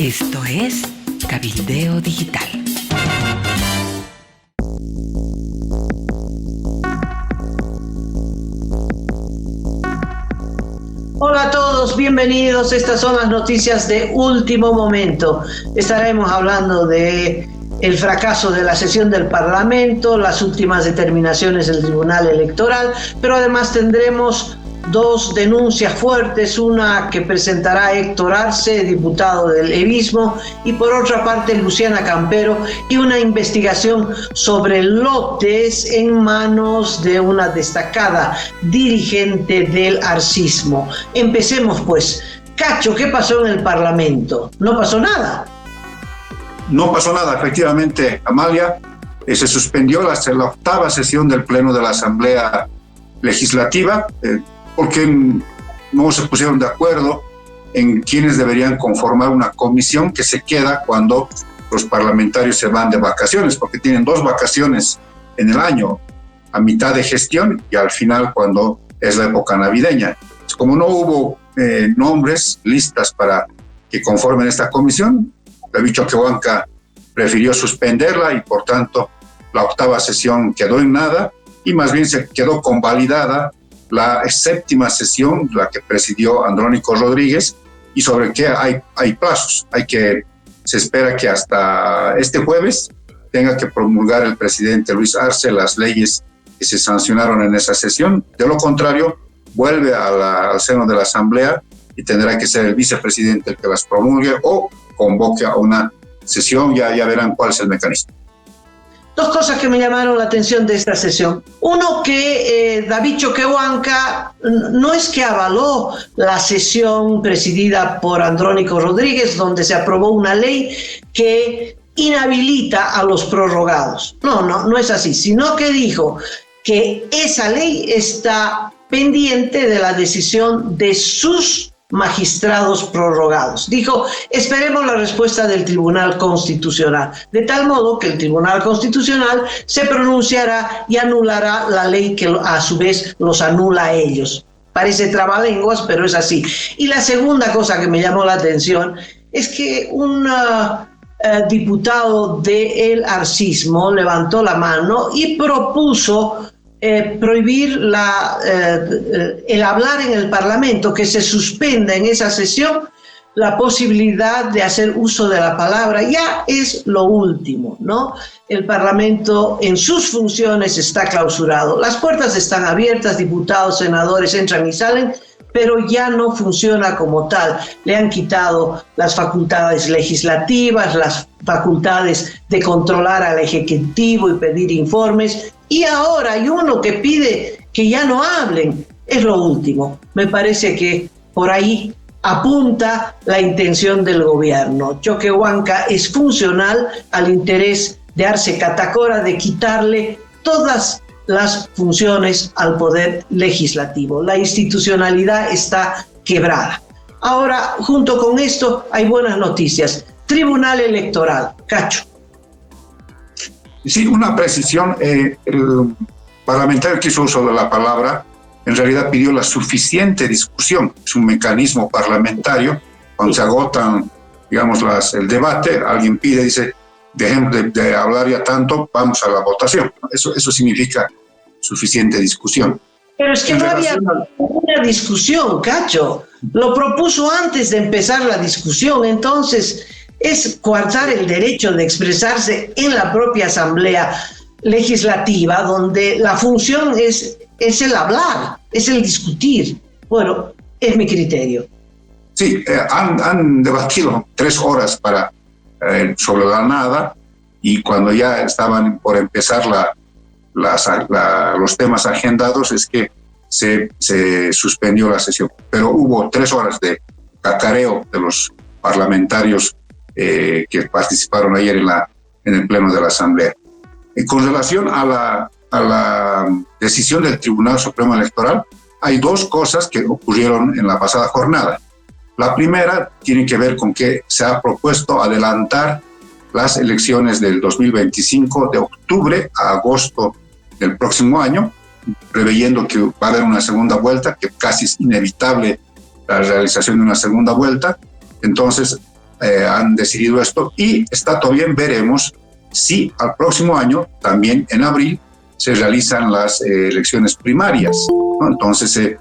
Esto es Cabildeo Digital. Hola a todos, bienvenidos. Estas son las noticias de último momento. Estaremos hablando de el fracaso de la sesión del Parlamento, las últimas determinaciones del Tribunal Electoral, pero además tendremos dos denuncias fuertes, una que presentará Héctor Arce, diputado del EVISMO, y por otra parte Luciana Campero, y una investigación sobre lotes en manos de una destacada dirigente del arcismo. Empecemos pues. Cacho, ¿qué pasó en el Parlamento? ¿No pasó nada? No pasó nada, efectivamente, Amalia. Se suspendió la octava sesión del Pleno de la Asamblea Legislativa, porque no se pusieron de acuerdo en quiénes deberían conformar una comisión que se queda cuando los parlamentarios se van de vacaciones, porque tienen 2 vacaciones en el año, a mitad de gestión y al final cuando es la época navideña. Como no hubo nombres, listas para que conformen esta comisión, David Choquehuanca prefirió suspenderla y por tanto la octava sesión quedó en nada y más bien se quedó convalidada la 7ª sesión, la que presidió Andrónico Rodríguez, y sobre qué hay plazos. Se espera que hasta este jueves tenga que promulgar el presidente Luis Arce las leyes que se sancionaron en esa sesión. De lo contrario, vuelve al seno de la Asamblea y tendrá que ser el vicepresidente el que las promulgue o convoque a una sesión. Ya verán cuál es el mecanismo. 2 cosas que me llamaron la atención de esta sesión. Uno, que David Choquehuanca no es que avaló la sesión presidida por Andrónico Rodríguez, donde se aprobó una ley que inhabilita a los prorrogados. No es así, sino que dijo que esa ley está pendiente de la decisión de sus magistrados prorrogados. Dijo, esperemos la respuesta del Tribunal Constitucional, de tal modo que el Tribunal Constitucional se pronunciará y anulará la ley que a su vez los anula a ellos. Parece trabalenguas, pero es así. Y la segunda cosa que me llamó la atención es que un diputado del arcismo levantó la mano y propuso prohibir el hablar en el Parlamento, que se suspenda en esa sesión la posibilidad de hacer uso de la palabra. Ya es lo último, ¿no? El Parlamento en sus funciones está clausurado. Las puertas están abiertas, diputados, senadores entran y salen, pero ya no funciona como tal. Le han quitado las facultades legislativas, las facultades de controlar al Ejecutivo y pedir informes. Y ahora hay uno que pide que ya no hablen. Es lo último. Me parece que por ahí apunta la intención del gobierno. Choquehuanca es funcional al interés de Arce Catacora de quitarle todas las funciones al poder legislativo. La institucionalidad está quebrada. Ahora, junto con esto, hay buenas noticias. Tribunal Electoral. Cacho. Sí, una precisión. El parlamentario que hizo uso de la palabra en realidad pidió la suficiente discusión. Es un mecanismo parlamentario. Cuando se agotan, digamos, el debate, alguien pide, dice, dejemos de hablar ya tanto, vamos a la votación. Eso significa suficiente discusión. Pero es que no había una discusión, Cacho. Lo propuso antes de empezar la discusión, entonces es coartar el derecho de expresarse en la propia Asamblea Legislativa, donde la función es el hablar, es el discutir. Bueno, es mi criterio. Sí, han debatido 3 horas sobre la nada, y cuando ya estaban por empezar los temas agendados es que se suspendió la sesión. Pero hubo 3 horas de cacareo de los parlamentarios que participaron ayer en el Pleno de la Asamblea. Con relación a la decisión del Tribunal Supremo Electoral, hay 2 cosas que ocurrieron en la pasada jornada. La primera tiene que ver con que se ha propuesto adelantar las elecciones del 2025 de octubre a agosto del próximo año, preveyendo que va a haber una segunda vuelta, que casi es inevitable la realización de una segunda vuelta. Entonces, han decidido esto y está todavía veremos si al próximo año, también en abril, se realizan las elecciones primarias, ¿no? Entonces,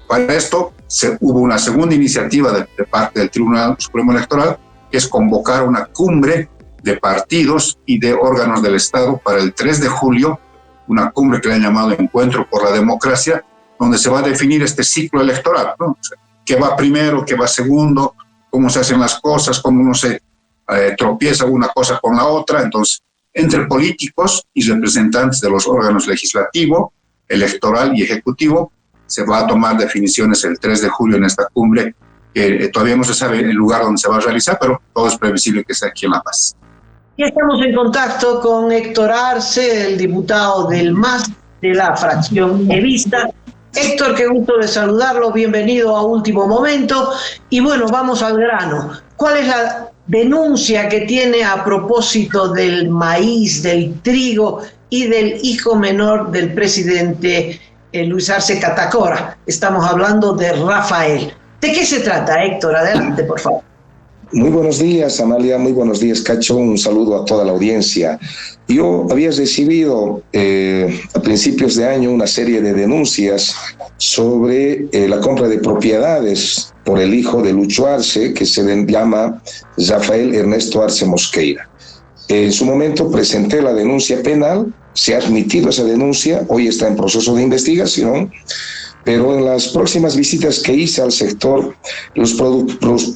para esto hubo una segunda iniciativa de parte del Tribunal Supremo Electoral, que es convocar una cumbre de partidos y de órganos del Estado para el 3 de julio, una cumbre que le han llamado Encuentro por la Democracia, donde se va a definir este ciclo electoral, ¿no? O sea, qué va primero, qué va segundo, cómo se hacen las cosas, cómo uno se tropieza una cosa con la otra. Entonces, entre políticos y representantes de los órganos legislativo, electoral y ejecutivo, se va a tomar definiciones el 3 de julio en esta cumbre, que todavía no se sabe el lugar donde se va a realizar, pero todo es previsible que sea aquí en La Paz. Y estamos en contacto con Héctor Arce, el diputado del MAS de la fracción evista. Héctor, qué gusto de saludarlo, bienvenido a Último Momento. Y bueno, vamos al grano. ¿Cuál es la denuncia que tiene a propósito del maíz, del trigo y del hijo menor del presidente Luis Arce Catacora? Estamos hablando de Rafael. ¿De qué se trata, Héctor? Adelante, por favor. Muy buenos días, Amalia, muy buenos días, Cacho, un saludo a toda la audiencia. Yo había recibido a principios de año una serie de denuncias sobre la compra de propiedades por el hijo de Lucho Arce, que se llama Rafael Ernesto Arce Mosqueira. En su momento presenté la denuncia penal, se ha admitido esa denuncia, hoy está en proceso de investigación, pero en las próximas visitas que hice al sector, los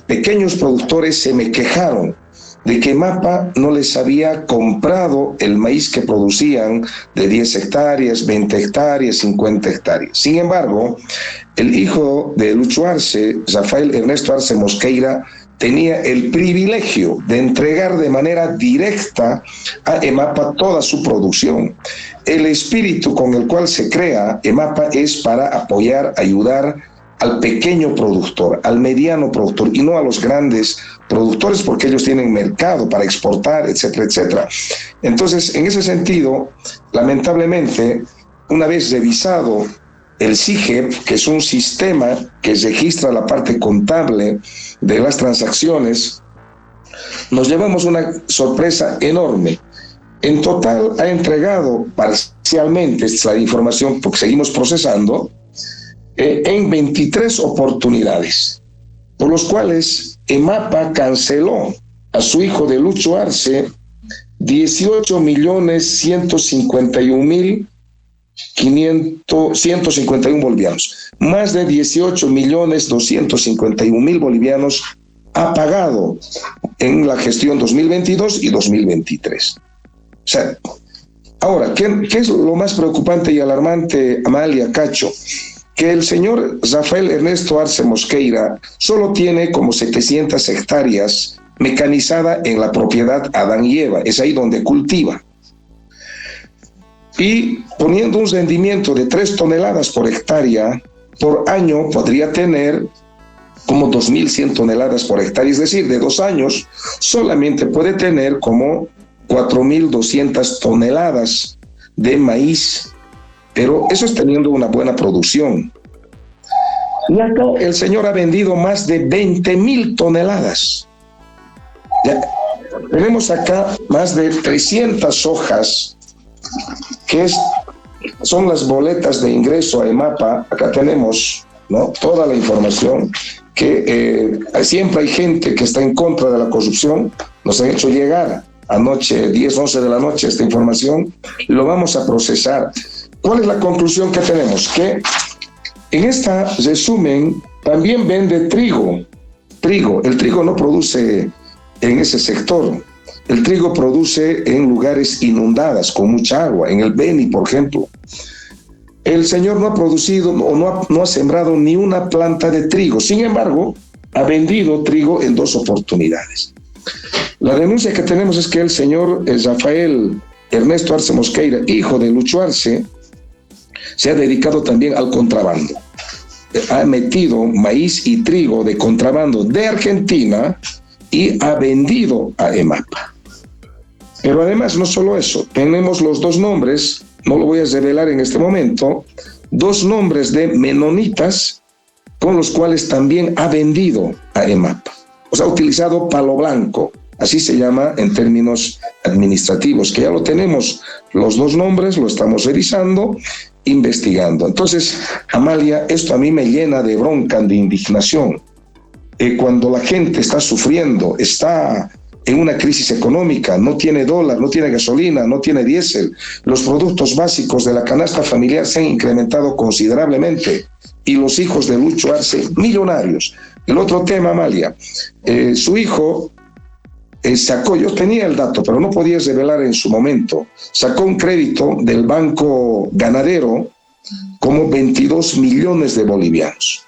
pequeños productores se me quejaron de que MAPA no les había comprado el maíz que producían de 10 hectáreas, 20 hectáreas, 50 hectáreas. Sin embargo, el hijo de Lucho Arce, Rafael Ernesto Arce Mosqueira, tenía el privilegio de entregar de manera directa a EMAPA toda su producción. El espíritu con el cual se crea EMAPA es para apoyar, ayudar al pequeño productor, al mediano productor, y no a los grandes productores, porque ellos tienen mercado para exportar, etcétera, etcétera. Entonces, en ese sentido, lamentablemente, una vez revisado el SIGEP, que es un sistema que registra la parte contable de las transacciones, nos llevamos una sorpresa enorme. En total ha entregado parcialmente esta información, porque seguimos procesando, en 23 oportunidades, por los cuales EMAPA canceló a su hijo de Lucho Arce 18.151.151 bolivianos. Más de 18.251.000 bolivianos ha pagado en la gestión 2022 y 2023. O sea, ahora, ¿qué es lo más preocupante y alarmante, Amalia, Cacho? Que el señor Rafael Ernesto Arce Mosqueira solo tiene como 700 hectáreas mecanizada en la propiedad Adán y Eva, es ahí donde cultiva. Y poniendo un rendimiento de 3 toneladas por hectárea, por año podría tener como 2.100 toneladas por hectárea, es decir, de 2 años solamente puede tener como 4.200 toneladas de maíz, pero eso es teniendo una buena producción. Y acá el señor ha vendido más de 20.000 toneladas. Ya, tenemos acá más de 300 hojas, que son las boletas de ingreso a EMAPA. Acá tenemos, ¿no?, toda la información, que siempre hay gente que está en contra de la corrupción. Nos han hecho llegar anoche, 10, 11 de la noche, esta información, y lo vamos a procesar. ¿Cuál es la conclusión que tenemos? Que en esta resumen también vende trigo. El trigo no produce en ese sector. El trigo produce en lugares inundadas, con mucha agua, en el Beni, por ejemplo. El señor no ha producido o no ha sembrado ni una planta de trigo. Sin embargo, ha vendido trigo en 2 oportunidades. La denuncia que tenemos es que el señor Rafael Ernesto Arce Mosqueira, hijo de Lucho Arce, se ha dedicado también al contrabando. Ha metido maíz y trigo de contrabando de Argentina y ha vendido a EMAPA. Pero además, no solo eso, tenemos los 2 nombres, no lo voy a revelar en este momento, 2 nombres de menonitas con los cuales también ha vendido a EMAPA. o sea, ha utilizado palo blanco, así se llama en términos administrativos, que ya lo tenemos, los dos nombres, lo estamos revisando, investigando. Entonces, Amalia, esto a mí me llena de bronca, de indignación. Cuando la gente está sufriendo, está en una crisis económica, no tiene dólar, no tiene gasolina, no tiene diésel, los productos básicos de la canasta familiar se han incrementado considerablemente y los hijos de Lucho Arce, millonarios. El otro tema, Amalia, su hijo sacó, yo tenía el dato, pero no podía revelar en su momento, sacó un crédito del Banco Ganadero como 22 millones de bolivianos.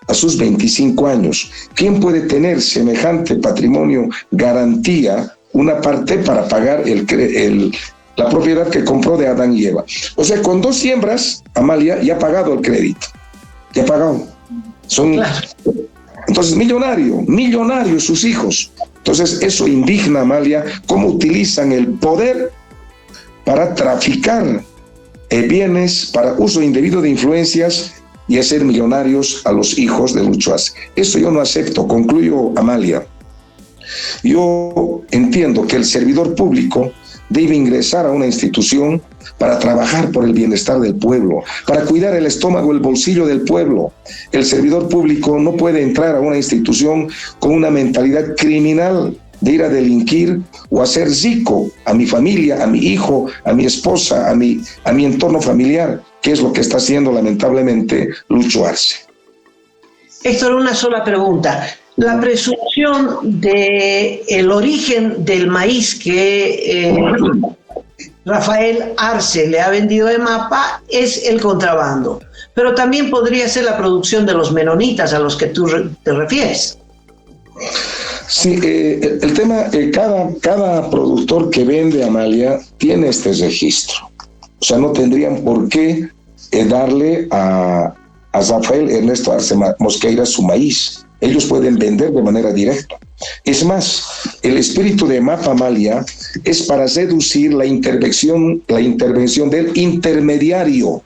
A sus 25 años. ¿Quién puede tener semejante patrimonio, garantía, una parte para pagar la propiedad que compró de Adán y Eva? O sea, con 2 siembras, Amalia ya ha pagado el crédito. Ya ha pagado. Entonces, millonarios sus hijos. Entonces, eso indigna, Amalia, cómo utilizan el poder para traficar bienes, para uso indebido de influencias y hacer millonarios a los hijos de Lucho Arce. Eso yo no acepto. Concluyo, Amalia. Yo entiendo que el servidor público debe ingresar a una institución para trabajar por el bienestar del pueblo, para cuidar el estómago, el bolsillo del pueblo. El servidor público no puede entrar a una institución con una mentalidad criminal de ir a delinquir o a hacer rico a mi familia, a mi hijo, a mi esposa, a mi entorno familiar, que es lo que está haciendo lamentablemente Lucho Arce. Héctor, una sola pregunta. La presunción del origen del maíz que Rafael Arce le ha vendido a EMAPA es el contrabando, pero también podría ser la producción de los menonitas a los que tú te refieres. Sí, el tema, cada productor que vende, Amalia, tiene este registro. O sea, no tendrían por qué darle a Rafael Ernesto Arce Mosqueira su maíz. Ellos pueden vender de manera directa. Es más, el espíritu de EMAPA, Amalia, es para reducir la intervención del intermediario.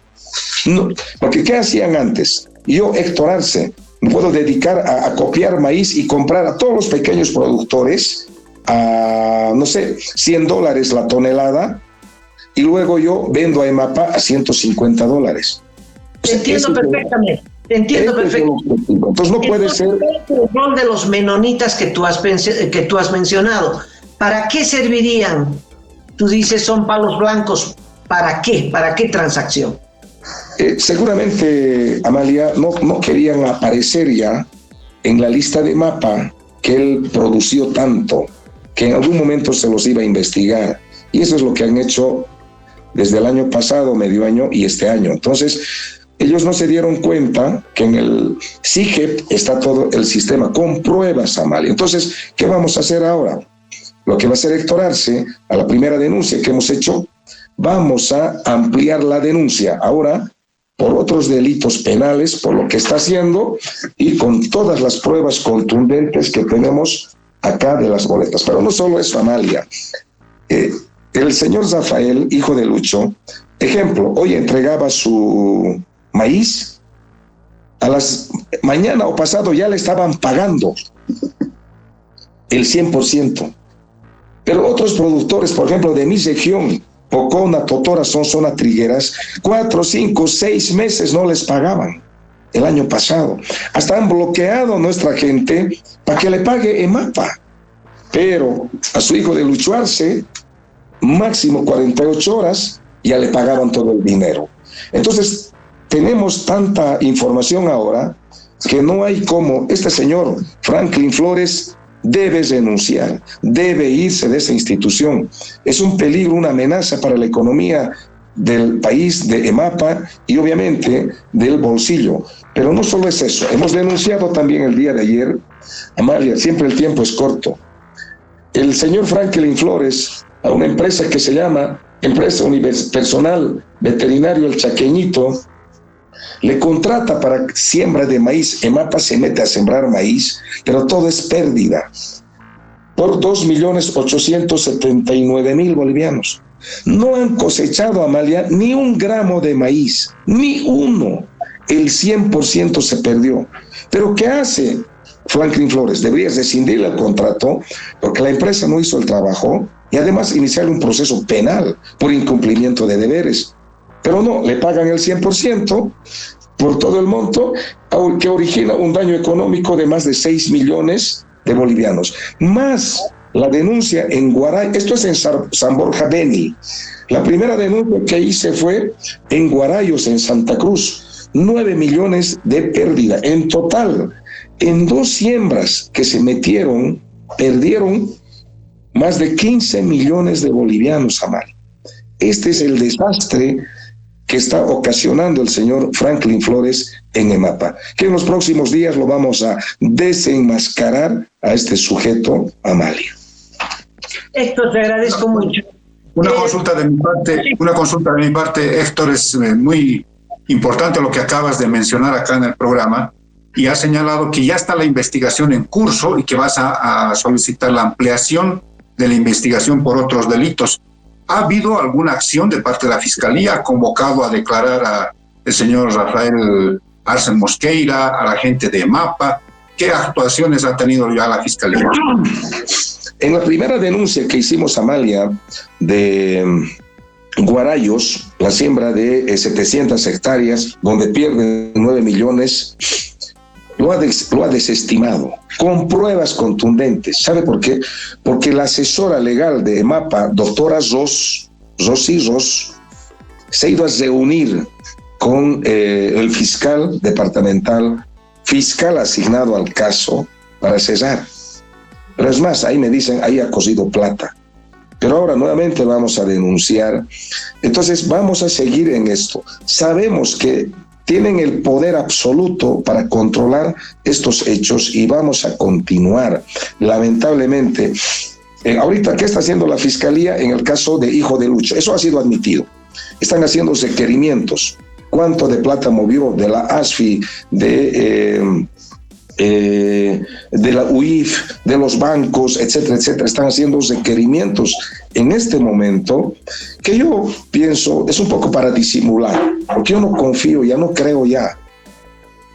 No, porque ¿qué hacían antes? Yo, Héctor Arce, me puedo dedicar a copiar maíz y comprar a todos los pequeños productores a, no sé, $100 la tonelada, y luego yo vendo a EMAPA a $150. Te entiendo perfectamente. Entonces no puede ser. El rol de los menonitas que tú has mencionado, ¿para qué servirían? Tú dices son palos blancos. ¿Para qué? ¿Para qué transacción? Seguramente, Amalia, no querían aparecer ya en la lista de EMAPA que él produció tanto, que en algún momento se los iba a investigar. Y eso es lo que han hecho desde el año pasado, medio año y este año. Entonces, ellos no se dieron cuenta que en el SIGEP está todo el sistema con pruebas, Amalia. Entonces, ¿qué vamos a hacer ahora? Lo que va a hacer Héctor Arce, a la primera denuncia que hemos hecho, vamos a ampliar la denuncia ahora por otros delitos penales, por lo que está haciendo y con todas las pruebas contundentes que tenemos acá de las boletas. Pero no solo eso, Amalia. El señor Rafael, hijo de Lucho, ejemplo, hoy entregaba su maíz, mañana o pasado ya le estaban pagando el 100%. Pero otros productores, por ejemplo, de mi región, Pocona, Totora, son zona trigueras, 4, 5, 6 meses no les pagaban el año pasado. Hasta han bloqueado a nuestra gente para que le pague EMAPA. Pero a su hijo de Lucho Arce, máximo 48 horas, ya le pagaban todo el dinero. Entonces, tenemos tanta información ahora que no hay cómo. Este señor, Franklin Flores, debe renunciar, debe irse de esa institución. Es un peligro, una amenaza para la economía del país, de EMAPA y obviamente del bolsillo. Pero no solo es eso, hemos denunciado también el día de ayer, Amalia, siempre el tiempo es corto, el señor Franklin Flores, a una empresa que se llama Empresa Unipersonal Veterinario El Chaqueñito, le contrata para siembra de maíz. EMAPA se mete a sembrar maíz, pero todo es pérdida, por 2.879.000 bolivianos. No han cosechado, Amalia, ni un gramo de maíz, ni uno. El 100% se perdió. ¿Pero qué hace Franklin Flores, deberías rescindirle el contrato porque la empresa no hizo el trabajo y además iniciar un proceso penal por incumplimiento de deberes. Pero no, le pagan el 100% por todo el monto, que origina un daño económico de más de 6 millones de bolivianos. Más la denuncia en Guaray, esto es en San Borja Beni. La primera denuncia que hice fue en Guarayos, en Santa Cruz. 9 millones de pérdida. En total, en 2 siembras que se metieron, perdieron más de 15 millones de bolivianos, Amalia. Este es el desastre que está ocasionando el señor Franklin Flores en EMAPA, que en los próximos días lo vamos a desenmascarar a este sujeto, Amalia. Héctor, te agradezco mucho. Una consulta de mi parte, Héctor, es muy importante lo que acabas de mencionar acá en el programa, y has señalado que ya está la investigación en curso y que vas a solicitar la ampliación de la investigación por otros delitos. ¿Ha habido alguna acción de parte de la Fiscalía? ¿Ha convocado a declarar al señor Rafael Arce Mosqueira, a la gente de EMAPA? ¿Qué actuaciones ha tenido ya la Fiscalía? En la primera denuncia que hicimos, Amalia, de Guarayos, la siembra de 700 hectáreas, donde pierden 9 millones, lo ha desestimado con pruebas contundentes. ¿Sabe por qué? Porque la asesora legal de EMAPA, doctora Rosy Ros, se ha ido a reunir con el fiscal departamental, fiscal asignado al caso, para cesar. Pero es más, ahí me dicen, ahí ha cosido plata. Pero ahora nuevamente vamos a denunciar. Entonces vamos a seguir en esto. Sabemos que tienen el poder absoluto para controlar estos hechos y vamos a continuar. Lamentablemente, ahorita, ¿qué está haciendo la Fiscalía en el caso de Hijo de Lucho? Eso ha sido admitido. Están haciendo requerimientos. ¿Cuánto de plata movió de la ASFI, de la UIF, de los bancos, etcétera, etcétera? Están haciendo requerimientos en este momento que yo pienso es un poco para disimular, porque yo no confío, ya no creo ya,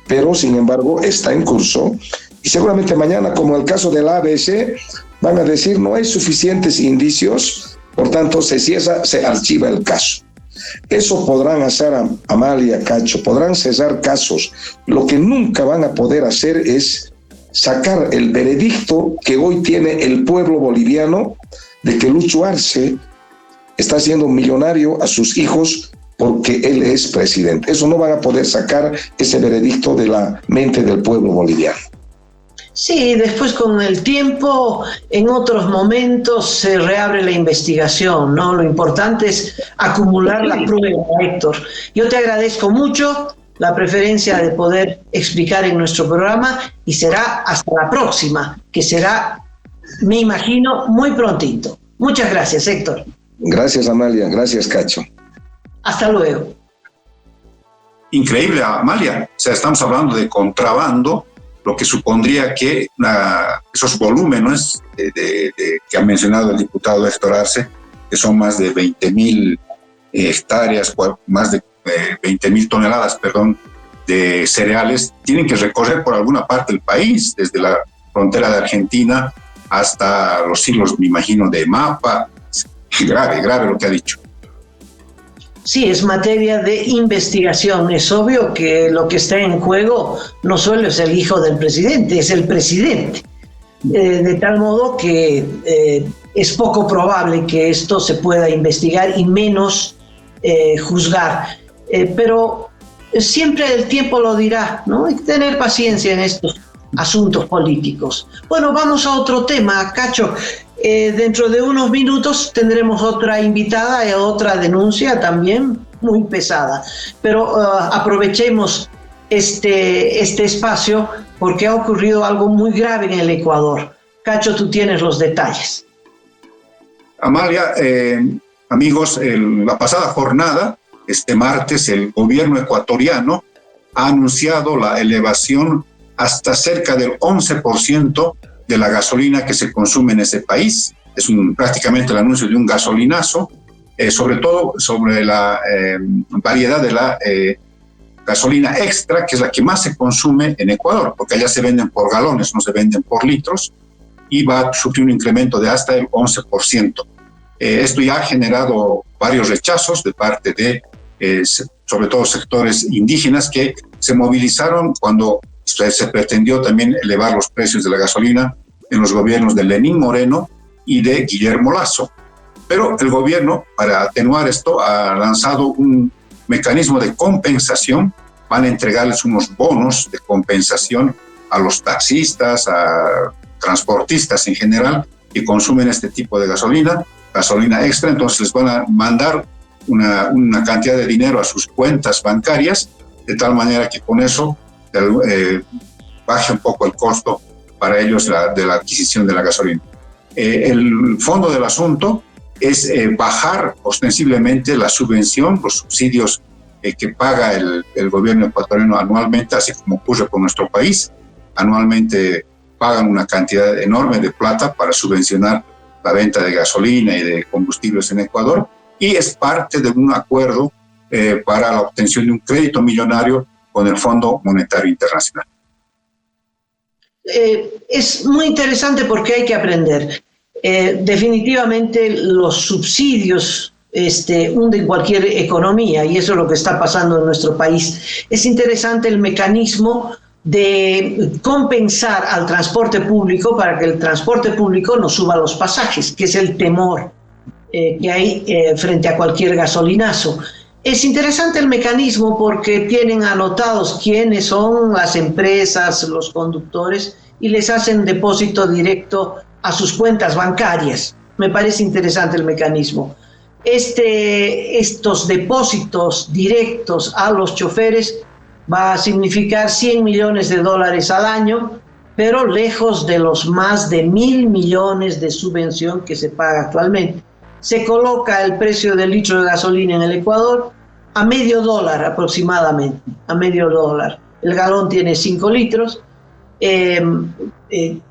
pero sin embargo está en curso y seguramente mañana, como el caso del ABC, van a decir no hay suficientes indicios, por tanto se cesa, se archiva el caso. Eso podrán hacer, Amalia, Cacho, podrán cesar casos. Lo que nunca van a poder hacer es sacar el veredicto que hoy tiene el pueblo boliviano de que Lucho Arce está haciendo millonario a sus hijos porque él es presidente. Eso no van a poder sacar ese veredicto de la mente del pueblo boliviano. Sí, después con el tiempo, en otros momentos se reabre la investigación, ¿no? Lo importante es acumular la prueba, Héctor. Yo te agradezco mucho la preferencia de poder explicar en nuestro programa y será hasta la próxima, que será, me imagino, muy prontito. Muchas gracias, Héctor. Gracias, Amalia. Gracias, Cacho. Hasta luego. Increíble, Amalia. O sea, estamos hablando de contrabando, lo que supondría que esos volúmenes que ha mencionado el diputado Héctor Arce, que son más de 20.000 hectáreas, más de 20.000 toneladas, de cereales, tienen que recorrer por alguna parte del país, desde la frontera de Argentina hasta los silos, me imagino, de EMAPA. Grave lo que ha dicho. Sí, es materia de investigación. Es obvio que lo que está en juego no solo es el hijo del presidente, es el presidente. De tal modo que es poco probable que esto se pueda investigar y menos juzgar. Pero siempre el tiempo lo dirá, ¿no? Hay que tener paciencia en estos asuntos políticos. Bueno, vamos a otro tema, Cacho. Dentro de unos minutos tendremos otra invitada y otra denuncia también muy pesada. Pero aprovechemos este espacio porque ha ocurrido algo muy grave en el Ecuador. Cacho, tú tienes los detalles. Amalia, amigos, la pasada jornada, este martes, el gobierno ecuatoriano ha anunciado la elevación hasta cerca del 11% de la gasolina que se consume en ese país. Es prácticamente el anuncio de un gasolinazo, sobre todo sobre la variedad de la gasolina extra, que es la que más se consume en Ecuador, porque allá se venden por galones, no se venden por litros, y va a sufrir un incremento de hasta el 11%. Esto ya ha generado varios rechazos de parte de, sobre todo, sectores indígenas que se movilizaron cuando se pretendió también elevar los precios de la gasolina en los gobiernos de Lenín Moreno y de Guillermo Lasso. Pero el gobierno, para atenuar esto, ha lanzado un mecanismo de compensación. Van a entregarles unos bonos de compensación a los taxistas, a transportistas en general, que consumen este tipo de gasolina extra. Entonces les van a mandar una cantidad de dinero a sus cuentas bancarias, de tal manera que con eso baje un poco el costo para ellos de la adquisición de la gasolina. El fondo del asunto es bajar ostensiblemente la subvención, los subsidios que paga el gobierno ecuatoriano anualmente, así como ocurre con nuestro país. Anualmente pagan una cantidad enorme de plata para subvencionar la venta de gasolina y de combustibles en Ecuador, y es parte de un acuerdo para la obtención de un crédito millonario con el Fondo Monetario Internacional. Es muy interesante porque hay que aprender. Definitivamente los subsidios hunden cualquier economía, y eso es lo que está pasando en nuestro país. Es interesante el mecanismo de compensar al transporte público para que el transporte público no suba los pasajes, que es el temor que hay frente a cualquier gasolinazo. Es interesante el mecanismo porque tienen anotados quiénes son las empresas, los conductores, y les hacen depósito directo a sus cuentas bancarias. Me parece interesante el mecanismo. Estos depósitos directos a los choferes va a significar $100 millones al año, pero lejos de los más de 1.000 millones de subvención que se paga actualmente. Se coloca el precio del litro de gasolina en el Ecuador a $0.50 aproximadamente, a $0.50. El galón tiene 5 litros,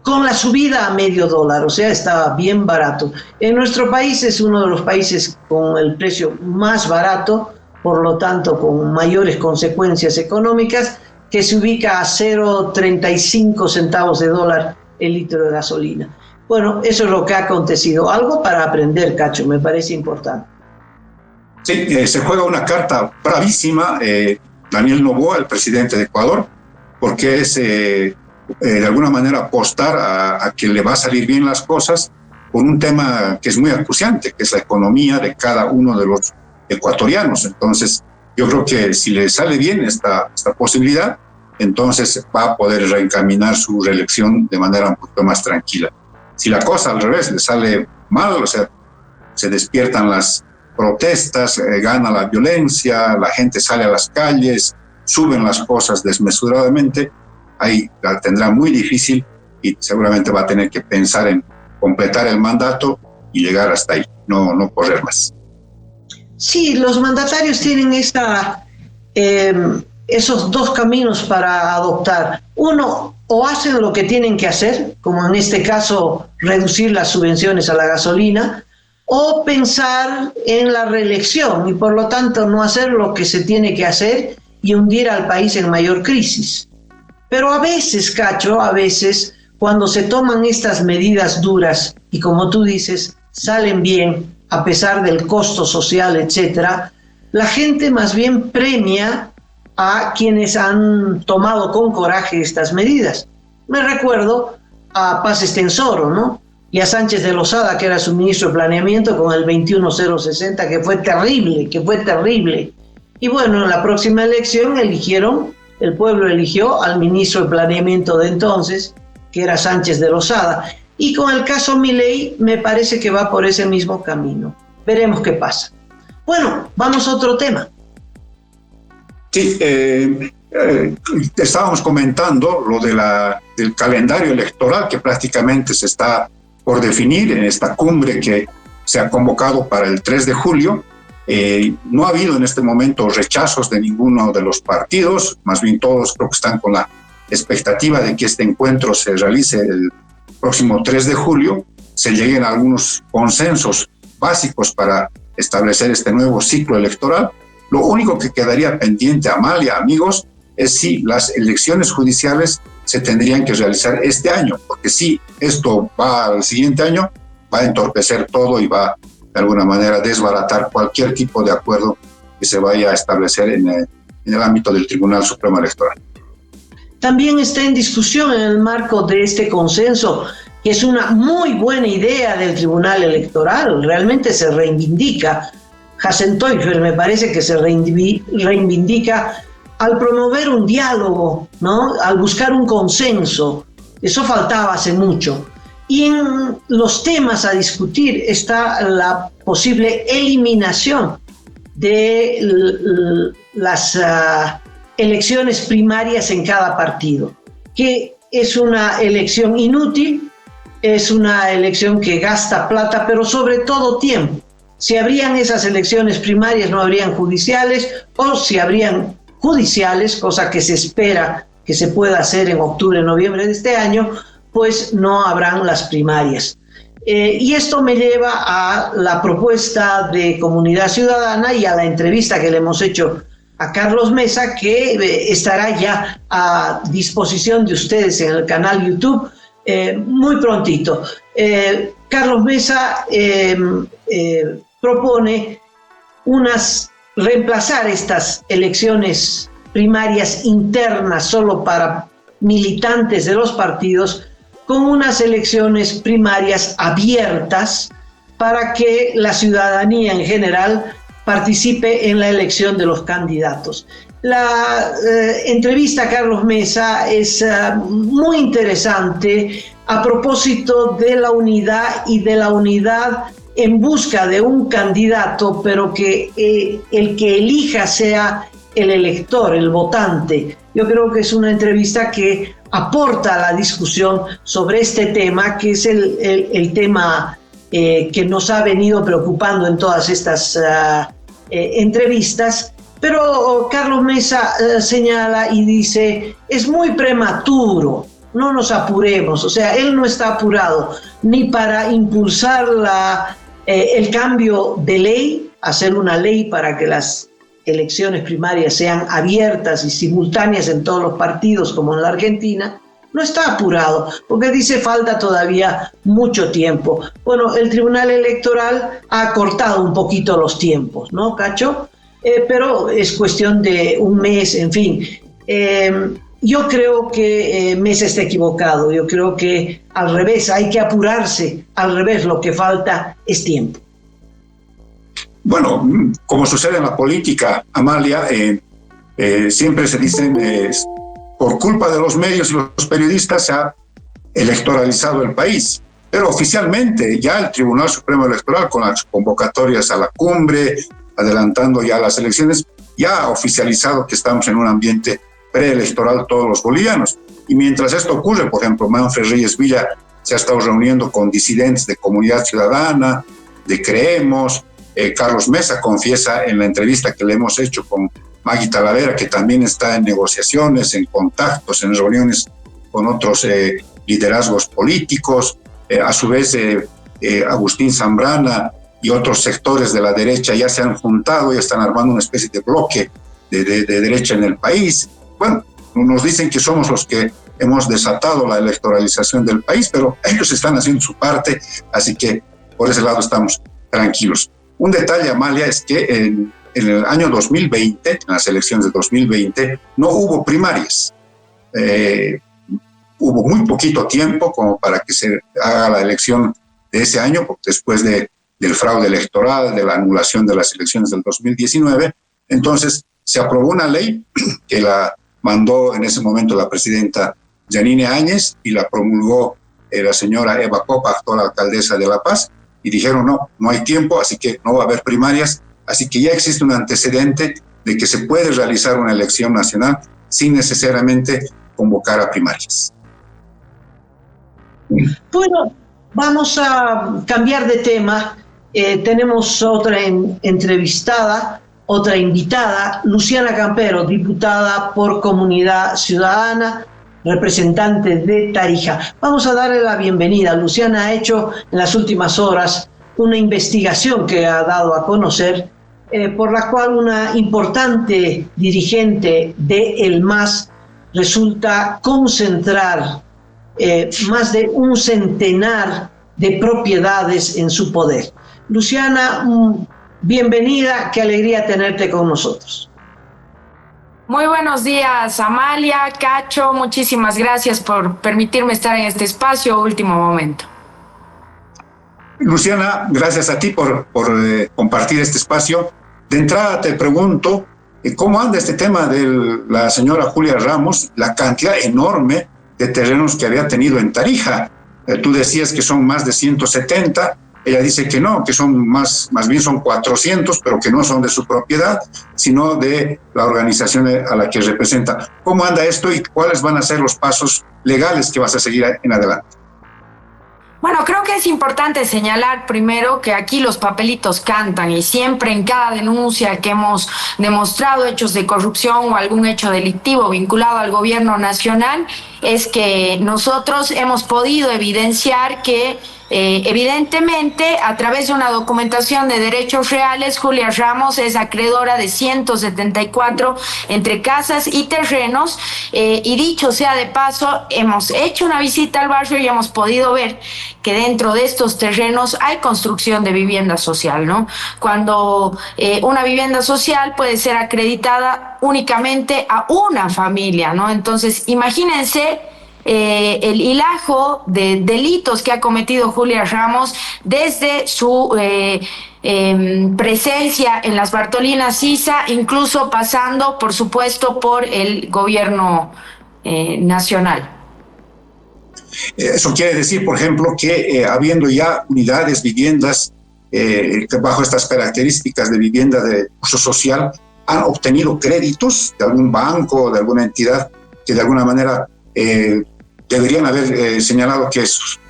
con la subida a $0.50, o sea, está bien barato. En nuestro país es uno de los países con el precio más barato, por lo tanto con mayores consecuencias económicas, que se ubica a 0.35 centavos de dólar el litro de gasolina. Bueno, eso es lo que ha acontecido. Algo para aprender, Cacho, me parece importante. Sí, se juega una carta bravísima, Daniel Noboa, el presidente de Ecuador, porque es de alguna manera apostar a que le va a salir bien las cosas con un tema que es muy acuciante, que es la economía de cada uno de los ecuatorianos. Entonces, yo creo que si le sale bien esta posibilidad, entonces va a poder reencaminar su reelección de manera un poquito más tranquila. Si la cosa al revés le sale mal, o sea, se despiertan las protestas, gana la violencia, la gente sale a las calles, suben las cosas desmesuradamente, ahí la tendrá muy difícil y seguramente va a tener que pensar en completar el mandato y llegar hasta ahí, no correr más. Sí, los mandatarios tienen esos dos caminos para adoptar. Uno, o hacen lo que tienen que hacer, como en este caso reducir las subvenciones a la gasolina, o pensar en la reelección y por lo tanto no hacer lo que se tiene que hacer y hundir al país en mayor crisis. Pero a veces, Cacho, cuando se toman estas medidas duras y como tú dices, salen bien a pesar del costo social, etcétera, la gente más bien premia a quienes han tomado con coraje estas medidas. Me recuerdo a Paz Estenssoro, ¿no? Y a Sánchez de Lozada, que era su ministro de Planeamiento, con el 21060, que fue terrible. Y bueno, en la próxima elección el pueblo eligió al ministro de Planeamiento de entonces, que era Sánchez de Lozada. Y con el caso Milei, me parece que va por ese mismo camino. Veremos qué pasa. Bueno, vamos a otro tema. Sí, estábamos comentando lo del calendario electoral que prácticamente se está por definir en esta cumbre que se ha convocado para el 3 de julio. No ha habido en este momento rechazos de ninguno de los partidos, más bien todos creo que están con la expectativa de que este encuentro se realice el próximo 3 de julio, se lleguen a algunos consensos básicos para establecer este nuevo ciclo electoral Lo único que quedaría pendiente, Amalia, amigos, es si las elecciones judiciales se tendrían que realizar este año, porque si esto va al siguiente año, va a entorpecer todo y va de alguna manera a desbaratar cualquier tipo de acuerdo que se vaya a establecer en el ámbito del Tribunal Supremo Electoral. También está en discusión en el marco de este consenso, que es una muy buena idea del Tribunal Electoral, realmente se reivindica. Hassen Teufel me parece que se reivindica al promover un diálogo, ¿no? Al buscar un consenso. Eso faltaba hace mucho. Y en los temas a discutir está la posible eliminación de las elecciones primarias en cada partido, que es una elección inútil, es una elección que gasta plata, pero sobre todo tiempo. Si habrían esas elecciones primarias, no habrían judiciales, o si habrían judiciales, cosa que se espera que se pueda hacer en octubre, noviembre de este año, pues no habrán las primarias. Y esto me lleva a la propuesta de Comunidad Ciudadana y a la entrevista que le hemos hecho a Carlos Mesa, que estará ya a disposición de ustedes en el canal YouTube muy prontito. Carlos Mesa propone reemplazar estas elecciones primarias internas solo para militantes de los partidos con unas elecciones primarias abiertas para que la ciudadanía en general participe en la elección de los candidatos. La entrevista a Carlos Mesa es muy interesante a propósito de la unidad y de la unidad en busca de un candidato, pero que el que elija sea el elector, el votante. Yo creo que es una entrevista que aporta a la discusión sobre este tema, que es el tema que nos ha venido preocupando en todas estas entrevistas. Pero Carlos Mesa señala y dice, es muy prematuro, no nos apuremos. O sea, él no está apurado ni para impulsar el cambio de ley, hacer una ley para que las elecciones primarias sean abiertas y simultáneas en todos los partidos como en la Argentina. No está apurado, porque dice falta todavía mucho tiempo. Bueno, el Tribunal Electoral ha acortado un poquito los tiempos, ¿no, Cacho? Pero es cuestión de un mes, en fin. Yo creo que Mesa está equivocado. Yo creo que al revés, hay que apurarse. Al revés, lo que falta es tiempo. Bueno, como sucede en la política, Amalia, siempre se dicen, por culpa de los medios y los periodistas se ha electoralizado el país. Pero oficialmente ya el Tribunal Supremo Electoral, con las convocatorias a la cumbre, adelantando ya las elecciones, ya ha oficializado que estamos en un ambiente preelectoral todos los bolivianos. Y mientras esto ocurre, por ejemplo, Manfred Reyes Villa se ha estado reuniendo con disidentes de Comunidad Ciudadana, de Creemos. Carlos Mesa confiesa en la entrevista que le hemos hecho con Maggie Talavera que también está en negociaciones, en contactos, en reuniones con otros liderazgos políticos. A su vez, Agustín Zambrana y otros sectores de la derecha ya se han juntado, ya están armando una especie de bloque de derecha en el país. Bueno, nos dicen que somos los que hemos desatado la electoralización del país, pero ellos están haciendo su parte, así que por ese lado estamos tranquilos. Un detalle, Amalia, es que en el año 2020, en las elecciones de 2020, no hubo primarias. Hubo muy poquito tiempo como para que se haga la elección de ese año, después del fraude electoral, de la anulación de las elecciones del 2019. Entonces, se aprobó una ley que la mandó en ese momento la presidenta Yanine Áñez y la promulgó la señora Eva Copa, actual alcaldesa de La Paz, y dijeron no hay tiempo, así que no va a haber primarias, así que ya existe un antecedente de que se puede realizar una elección nacional sin necesariamente convocar a primarias. Bueno, vamos a cambiar de tema. Tenemos otra entrevistada, otra invitada, Luciana Campero, diputada por Comunidad Ciudadana, representante de Tarija. Vamos a darle la bienvenida. Luciana ha hecho en las últimas horas una investigación que ha dado a conocer por la cual una importante dirigente de el MAS resulta concentrar más de un centenar de propiedades en su poder. Luciana, bienvenida, qué alegría tenerte con nosotros. Muy buenos días, Amalia, Cacho, muchísimas gracias por permitirme estar en este espacio, último momento. Luciana, gracias a ti por compartir este espacio. De entrada te pregunto, ¿cómo anda este tema de la señora Julia Ramos, la cantidad enorme de terrenos que había tenido en Tarija? Tú decías que son más de 170, ella dice que no, que son más bien son 400, pero que no son de su propiedad, sino de la organización a la que representa. ¿Cómo anda esto y cuáles van a ser los pasos legales que vas a seguir en adelante? Bueno, creo que es importante señalar primero que aquí los papelitos cantan y siempre en cada denuncia que hemos demostrado hechos de corrupción o algún hecho delictivo vinculado al gobierno nacional es que nosotros hemos podido evidenciar que evidentemente, a través de una documentación de derechos reales, Julia Ramos es acreedora de 174 entre casas y terrenos, y dicho sea de paso, hemos hecho una visita al barrio y hemos podido ver que dentro de estos terrenos hay construcción de vivienda social, ¿no? Cuando una vivienda social puede ser acreditada únicamente a una familia, ¿no? Entonces, imagínense el hilajo de delitos que ha cometido Julia Ramos desde su presencia en las Bartolinas Sisa, incluso pasando, por supuesto, por el gobierno nacional. Eso quiere decir, por ejemplo, que habiendo ya unidades, viviendas bajo estas características de vivienda de uso social, han obtenido créditos de algún banco, de alguna entidad que de alguna manera deberían haber señalado que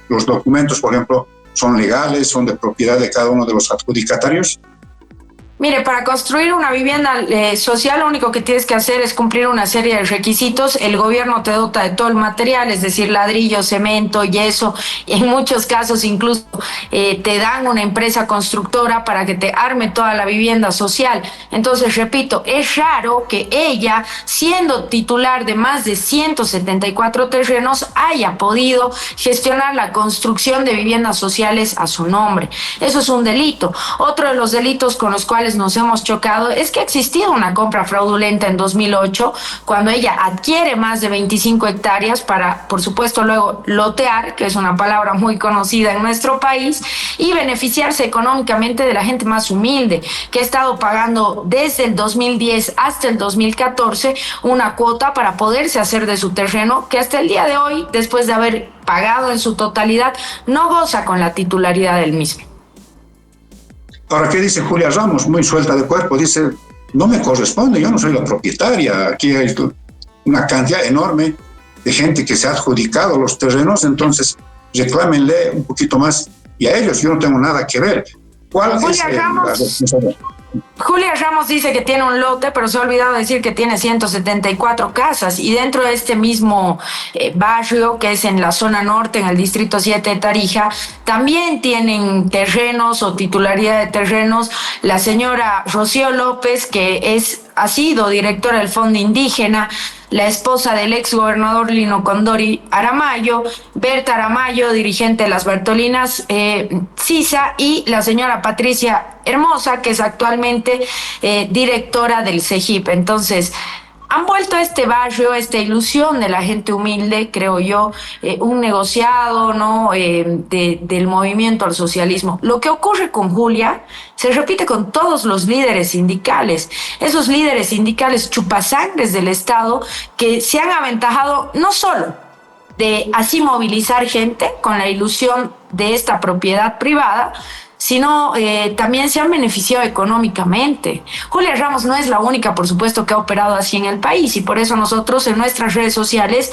los documentos, por ejemplo, son legales, son de propiedad de cada uno de los adjudicatarios. Mire, para construir una vivienda social lo único que tienes que hacer es cumplir una serie de requisitos. El gobierno te dota de todo el material, es decir, ladrillo, cemento, yeso, y en muchos casos incluso te dan una empresa constructora para que te arme toda la vivienda social. Entonces, repito, es raro que ella, siendo titular de más de 174 terrenos, haya podido gestionar la construcción de viviendas sociales a su nombre. Eso es un delito. Otro de los delitos con los cuales nos hemos chocado es que ha existido una compra fraudulenta en 2008 cuando ella adquiere más de 25 hectáreas para, por supuesto, luego lotear, que es una palabra muy conocida en nuestro país, y beneficiarse económicamente de la gente más humilde, que ha estado pagando desde el 2010 hasta el 2014 una cuota para poderse hacer de su terreno, que hasta el día de hoy, después de haber pagado en su totalidad, no goza con la titularidad del mismo. Ahora, ¿qué dice Julia Ramos? Muy suelta de cuerpo, dice, no me corresponde, yo no soy la propietaria, aquí hay una cantidad enorme de gente que se ha adjudicado los terrenos, entonces reclámenle un poquito más y a ellos, yo no tengo nada que ver. ¿Cuál es la responsabilidad? Julia Ramos dice que tiene un lote, pero se ha olvidado decir que tiene 174 casas, y dentro de este mismo barrio, que es en la zona norte, en el distrito 7 de Tarija, también tienen terrenos o titularidad de terrenos la señora Rocío López, que ha sido directora del Fondo Indígena, la esposa del ex gobernador Lino Condori Aramayo, Berta Aramayo, dirigente de las Bartolinas Sisa, y la señora Patricia Hermosa, que es actualmente directora del CEGIP. Entonces, han vuelto a este barrio, esta ilusión de la gente humilde, creo yo, un negociado, ¿no? Del movimiento al socialismo. Lo que ocurre con Julia se repite con todos los líderes sindicales. Esos líderes sindicales chupasangres del Estado que se han aventajado no solo de así movilizar gente con la ilusión de esta propiedad privada, sino también se han beneficiado económicamente. Julia Ramos no es la única, por supuesto, que ha operado así en el país, y por eso nosotros en nuestras redes sociales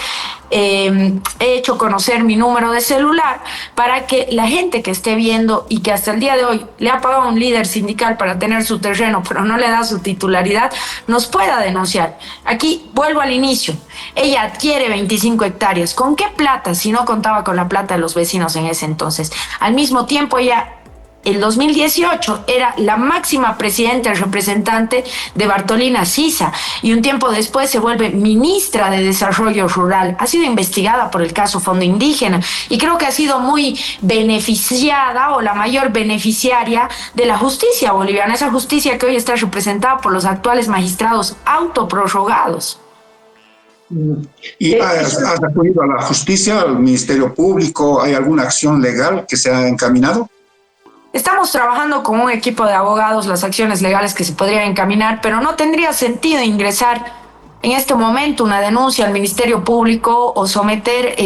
he hecho conocer mi número de celular para que la gente que esté viendo y que hasta el día de hoy le ha pagado a un líder sindical para tener su terreno, pero no le da su titularidad, nos pueda denunciar. Aquí vuelvo al inicio. Ella adquiere 25 hectáreas. ¿Con qué plata? Si no contaba con la plata de los vecinos en ese entonces. Al mismo tiempo, ella el 2018 era la máxima presidenta y representante de Bartolina Sisa y un tiempo después se vuelve ministra de Desarrollo Rural. Ha sido investigada por el caso Fondo Indígena y creo que ha sido muy beneficiada o la mayor beneficiaria de la justicia boliviana, esa justicia que hoy está representada por los actuales magistrados autoprorrogados. ¿Y has acudido a la justicia, al Ministerio Público? ¿Hay alguna acción legal que se ha encaminado? Estamos trabajando con un equipo de abogados las acciones legales que se podrían encaminar, pero no tendría sentido ingresar en este momento una denuncia al Ministerio Público o someter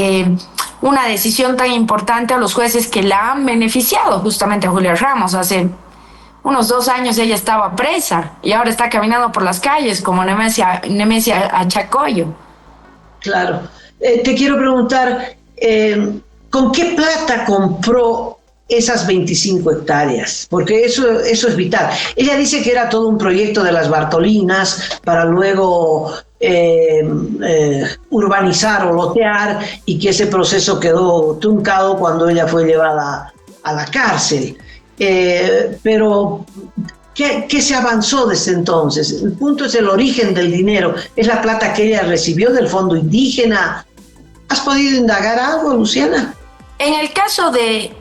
una decisión tan importante a los jueces que la han beneficiado, justamente a Julia Ramos. Hace unos 2 años ella estaba presa y ahora está caminando por las calles como Nemesia Achacoyo. Claro. Te quiero preguntar, ¿con qué plata compró esas 25 hectáreas? Porque eso es vital. Ella dice que era todo un proyecto de las Bartolinas para luego urbanizar o lotear y que ese proceso quedó truncado cuando ella fue llevada a la cárcel. Pero ¿qué se avanzó desde entonces? El punto es el origen del dinero, es la plata que ella recibió del Fondo Indígena. ¿Has podido indagar algo, Luciana? En el caso de,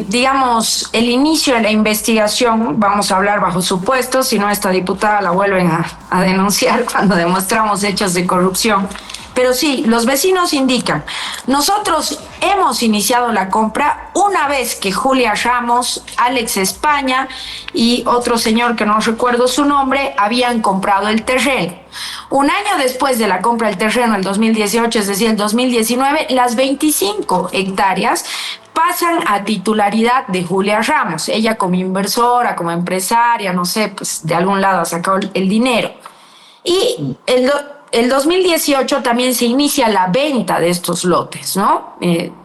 digamos, el inicio de la investigación, vamos a hablar bajo supuestos, si no esta diputada la vuelven a denunciar cuando demostramos hechos de corrupción. Pero sí, los vecinos indican, nosotros hemos iniciado la compra una vez que Julia Ramos, Alex España y otro señor que no recuerdo su nombre habían comprado el terreno. Un año después de la compra del terreno, el 2018, es decir, el 2019, las 25 hectáreas pasan a titularidad de Julia Ramos. Ella como inversora, como empresaria, no sé, pues de algún lado ha sacado el dinero. Y el 2018 también se inicia la venta de estos lotes, ¿no?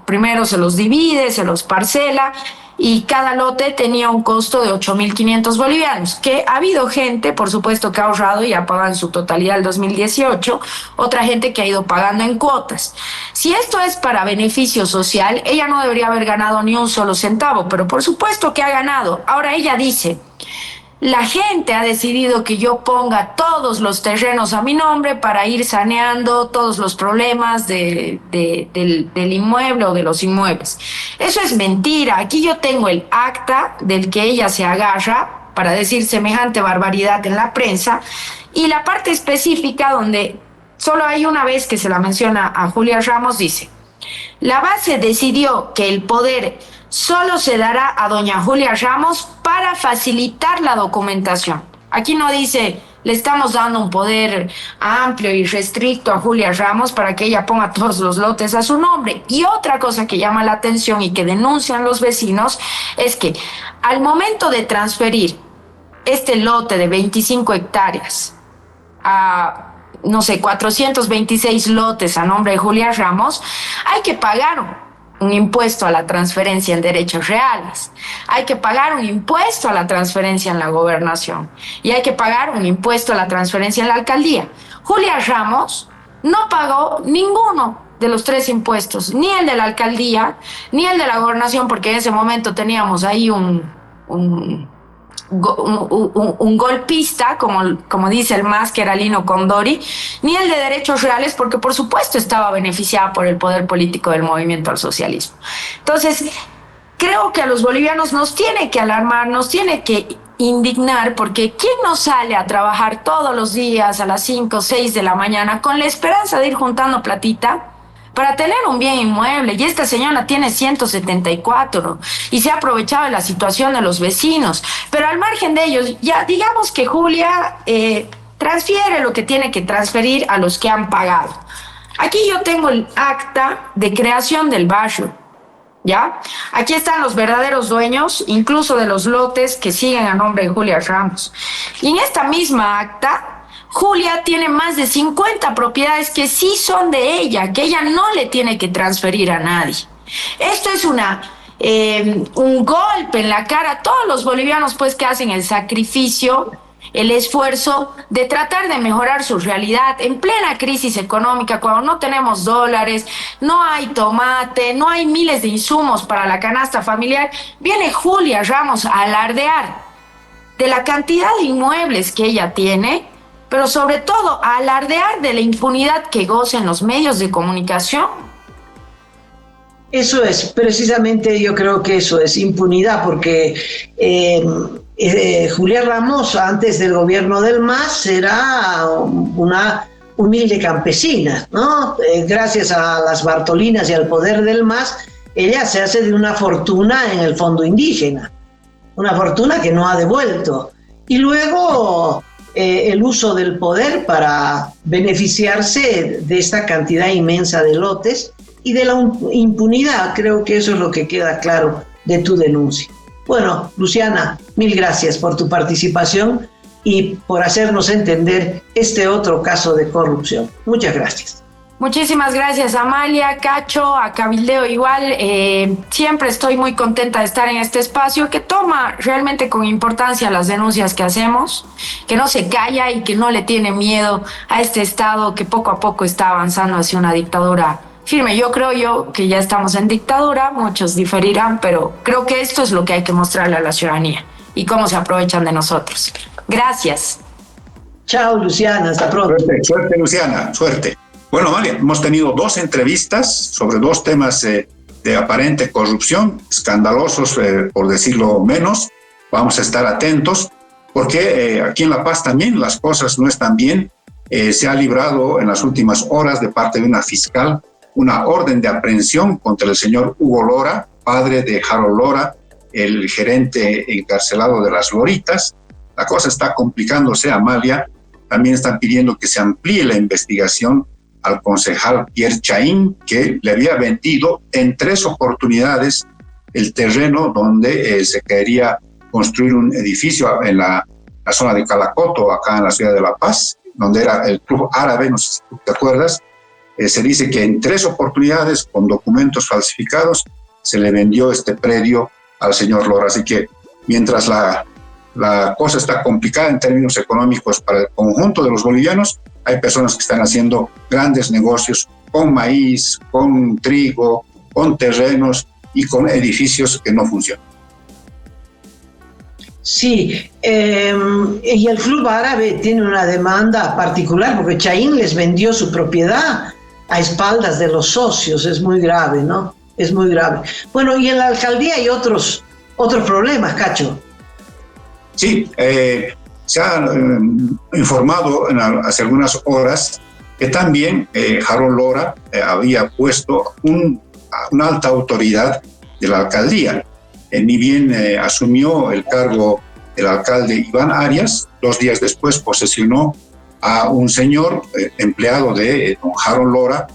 Primero se los divide, se los parcela y cada lote tenía un costo de 8.500 bolivianos, que ha habido gente, por supuesto, que ha ahorrado y ha pagado en su totalidad el 2018, otra gente que ha ido pagando en cuotas. Si esto es para beneficio social, ella no debería haber ganado ni un solo centavo, pero por supuesto que ha ganado. Ahora ella dice: la gente ha decidido que yo ponga todos los terrenos a mi nombre para ir saneando todos los problemas del inmueble o de los inmuebles. Eso es mentira. Aquí yo tengo el acta del que ella se agarra para decir semejante barbaridad en la prensa y la parte específica donde solo hay una vez que se la menciona a Julia Ramos dice: la base decidió que el poder solo se dará a doña Julia Ramos para facilitar la documentación. Aquí no dice, le estamos dando un poder amplio y restricto a Julia Ramos para que ella ponga todos los lotes a su nombre. Y otra cosa que llama la atención y que denuncian los vecinos es que al momento de transferir este lote de 25 hectáreas a, no sé, 426 lotes a nombre de Julia Ramos, hay que pagar un impuesto a la transferencia en derechos reales, hay que pagar un impuesto a la transferencia en la gobernación y hay que pagar un impuesto a la transferencia en la alcaldía. Julia Ramos no pagó ninguno de los 3 impuestos, ni el de la alcaldía, ni el de la gobernación, porque en ese momento teníamos ahí un golpista, como dice el MAS, que era Lino Condori, ni el de derechos reales, porque por supuesto estaba beneficiada por el poder político del movimiento al socialismo. Entonces, creo que a los bolivianos nos tiene que alarmar, nos tiene que indignar, porque ¿quién no sale a trabajar todos los días a las 5 o 6 de la mañana con la esperanza de ir juntando platita para tener un bien inmueble? Y esta señora tiene 174 y se ha aprovechado de la situación de los vecinos. Pero al margen de ellos, ya digamos que Julia transfiere lo que tiene que transferir a los que han pagado. Aquí yo tengo el acta de creación del barrio, ¿ya? Aquí están los verdaderos dueños, incluso de los lotes que siguen a nombre de Julia Ramos. Y en esta misma acta, Julia tiene más de 50 propiedades que sí son de ella, que ella no le tiene que transferir a nadie. Esto es un golpe en la cara a todos los bolivianos pues que hacen el sacrificio el esfuerzo de tratar de mejorar su realidad en plena crisis económica, cuando no tenemos dólares, no hay tomate, no hay miles de insumos para la canasta familiar. Viene Julia Ramos a alardear de la cantidad de inmuebles que ella tiene, pero sobre todo a alardear de la impunidad que gozan los medios de comunicación. Eso es, precisamente yo creo que eso es impunidad, porque Julia Ramos, antes del gobierno del MAS, era una humilde campesina, ¿no? Gracias a las Bartolinas y al poder del MAS, ella se hace de una fortuna en el fondo indígena, una fortuna que no ha devuelto. Y luego el uso del poder para beneficiarse de esta cantidad inmensa de lotes y de la impunidad. Creo que eso es lo que queda claro de tu denuncia. Bueno, Luciana, mil gracias por tu participación y por hacernos entender este otro caso de corrupción. Muchas gracias. Muchísimas gracias, Amalia, Cacho, a Cabildeo igual. Siempre estoy muy contenta de estar en este espacio que toma realmente con importancia las denuncias que hacemos, que no se calla y que no le tiene miedo a este Estado que poco a poco está avanzando hacia una dictadura firme. Yo creo que ya estamos en dictadura, muchos diferirán, pero creo que esto es lo que hay que mostrarle a la ciudadanía y cómo se aprovechan de nosotros. Gracias. Chao, Luciana, hasta pronto. Suerte, Luciana, suerte. Bueno, Amalia, hemos tenido 2 entrevistas sobre 2 temas de aparente corrupción, escandalosos, por decirlo menos. Vamos a estar atentos porque aquí en La Paz también las cosas no están bien. Se ha librado en las últimas horas de parte de una fiscal una orden de aprehensión contra el señor Hugo Lora, padre de Harold Lora, el gerente encarcelado de las Loritas. La cosa está complicándose, Amalia. También están pidiendo que se amplíe la investigación al concejal Pierre Chaín, que le había vendido en 3 oportunidades el terreno donde se quería construir un edificio en la zona de Calacoto, acá en la ciudad de La Paz, donde era el Club Árabe, no sé si tú te acuerdas. Se dice que en 3 oportunidades, con documentos falsificados, se le vendió este predio al señor Lora. Así que mientras la cosa está complicada en términos económicos para el conjunto de los bolivianos, hay personas que están haciendo grandes negocios con maíz, con trigo, con terrenos y con edificios que no funcionan. Sí, y el Club Árabe tiene una demanda particular porque Chaín les vendió su propiedad a espaldas de los socios. Es muy grave, ¿no? Es muy grave. Bueno, y en la alcaldía hay otros problemas, Cacho. Sí, se ha informado hace algunas horas que también Harold Lora había puesto una alta autoridad de la alcaldía. Ni bien asumió el cargo el alcalde Iván Arias, 2 días después posesionó a un señor empleado de don Harold Lora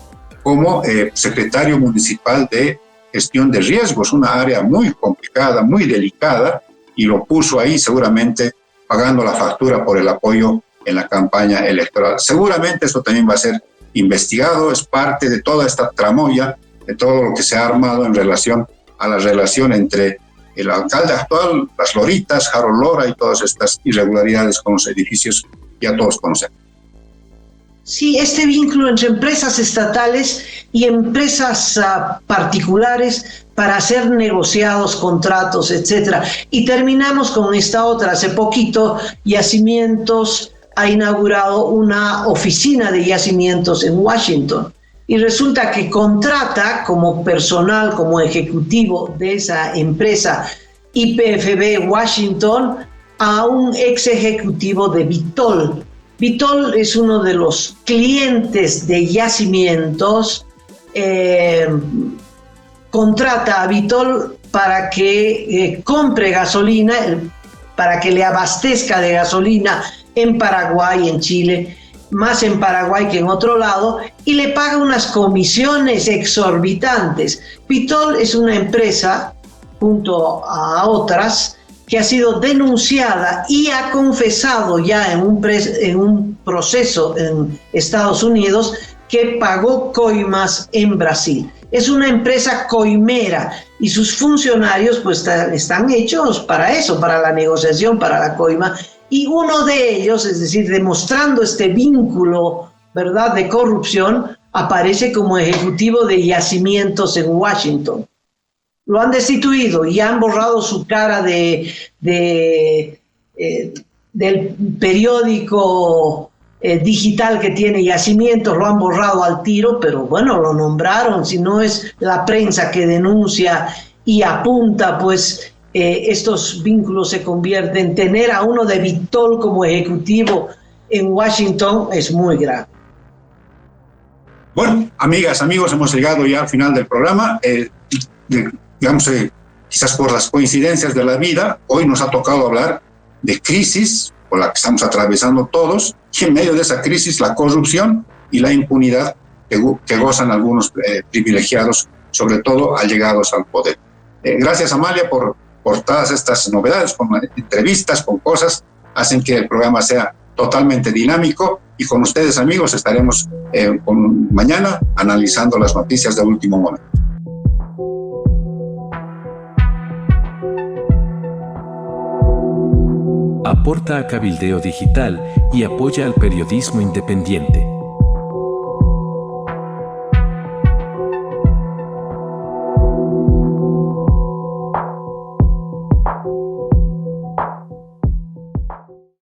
como secretario municipal de gestión de riesgos, una área muy complicada, muy delicada, y lo puso ahí seguramente pagando la factura por el apoyo en la campaña electoral. Seguramente esto también va a ser investigado, es parte de toda esta tramoya, de todo lo que se ha armado en relación a la relación entre el alcalde actual, las Loritas, Harold Lora y todas estas irregularidades con los edificios que ya todos conocemos. Sí, este vínculo entre empresas estatales y empresas particulares para hacer negociados, contratos, etcétera. Y terminamos con esta otra. Hace poquito, Yacimientos ha inaugurado una oficina de yacimientos en Washington. Y resulta que contrata como personal, como ejecutivo de esa empresa YPFB Washington a un ex ejecutivo de Vitol. Vitol es uno de los clientes de Yacimientos. Contrata a Vitol para que compre gasolina, para que le abastezca de gasolina en Paraguay, en Chile, más en Paraguay que en otro lado, y le paga unas comisiones exorbitantes. Vitol es una empresa, junto a otras, que ha sido denunciada y ha confesado ya en un proceso en Estados Unidos que pagó coimas en Brasil. Es una empresa coimera y sus funcionarios pues están hechos para eso, para la negociación, para la coima, y uno de ellos, es decir, demostrando este vínculo, ¿verdad?, de corrupción, aparece como ejecutivo de yacimientos en Washington. Lo han destituido y han borrado su cara del periódico digital que tiene Yacimientos, lo han borrado al tiro, pero bueno, lo nombraron. Si no es la prensa que denuncia y apunta, pues estos vínculos se convierten. Tener a uno de Vitol como ejecutivo en Washington es muy grave. Bueno, amigas, amigos, hemos llegado ya al final del programa. Quizás por las coincidencias de la vida, hoy nos ha tocado hablar de crisis por la que estamos atravesando todos, y en medio de esa crisis la corrupción y la impunidad que gozan algunos privilegiados, sobre todo allegados al poder. Gracias, Amalia, por todas estas novedades, con entrevistas, con cosas, hacen que el programa sea totalmente dinámico, y con ustedes, amigos, estaremos mañana analizando las noticias de último momento. Aporta a Cabildeo Digital y apoya al periodismo independiente.